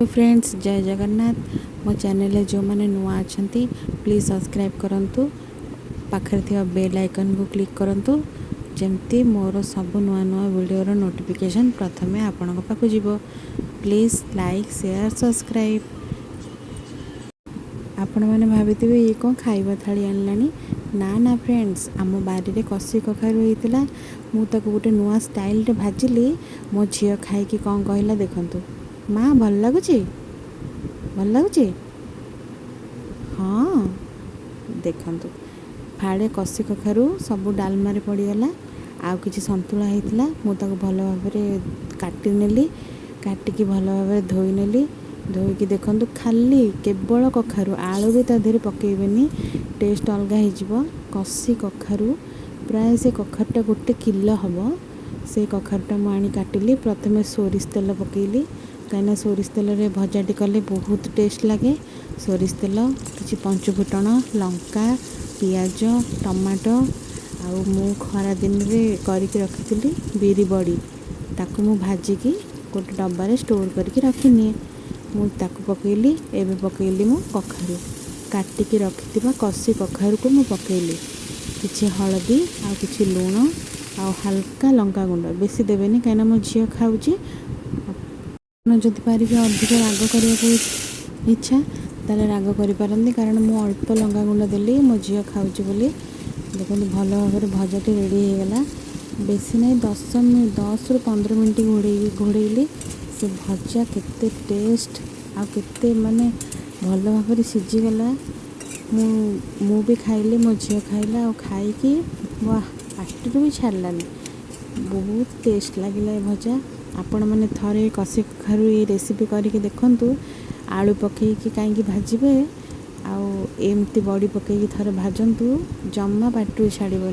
Friends जय जगन्नाथ मो channel जो मैंने नुआ अच्छा प्लीज़ सब्सक्राइब करूँ पाखे थी बेल आइकन को क्लिक करूँ जमती मोर सब नुआ नुआ वीडियो नोटिफिकेशन प्रथमे आपण पाक जीव प्लीज़ लाइक शेयर सब्सक्राइब। आपण मैंने भाभी ये कौन खाइबा थाली आनलानी ना फ्रेंड्स आम बारी में कषि कखारू होता मुझे गोटे नुआ स्टाइल रे भाजिली मो झील खाई कौन कहला देखंतु माँ भल लगुच हाँ देखंतु फाड़े कषि कखारू सब डालमारे पड़गला आउ कि सतुला होता मुझे भल भाव काटिनेली काटिकी भल भाव धोईनेली धोईकी देखंतु खाली केवल कखारू आलू भी तादेह पकेबेनी टेस्ट अलग हो कषि कखारू प्राय से कखारूटा गोटे किलो हम से कखारूटा मुझे काटिली प्रथम सोरिष तेल पकेली कहीं सोरिष तेल रे भजाटी कले बहुत टेस्ट लगे सोरिष तेल किसी पंचफुटण लंका पियाज टमाटो आउ मु खरा दिन रे करके रखी बिरी बड़ी ताकू मु भाजिकी गोटे डब्बारे स्टोर करके रखिनिए मुझे पकेली एवं पकेली मु कखारू काटिकी रखिथिबा कषि कखारू को मु पकेली किछि हळदी आ किछि लूण आ हल्का लंका गुंड बेसी देबेनी कहीं मो झील खाऊची जदि पारि अधिक राग करने इच्छा ताले राग करें कारण मु अल्प लंका गुंड देली मो झील खाऊची बोली देखो भल भाव भजाटी रेडी हो गला बेसी नहीं 10 ରୁ 15 मिनट घोड़ेली से भजा केते टेस्ट आ केते माने भल भाव सीझीगला मु भी खाइली मो झील खाइला और खाई वाह पाटिरू भी छाड़लानी बहुत टेस्ट लगिला भजा आपण मैंने थरे कषि कखारू ये रेसिपी करके देखंतु आलू पकईकी कहीं भाजबे आउ एमती बड़ी पकईकी थरे भाजंतु जम्मा पाटिरू छाड़बनी।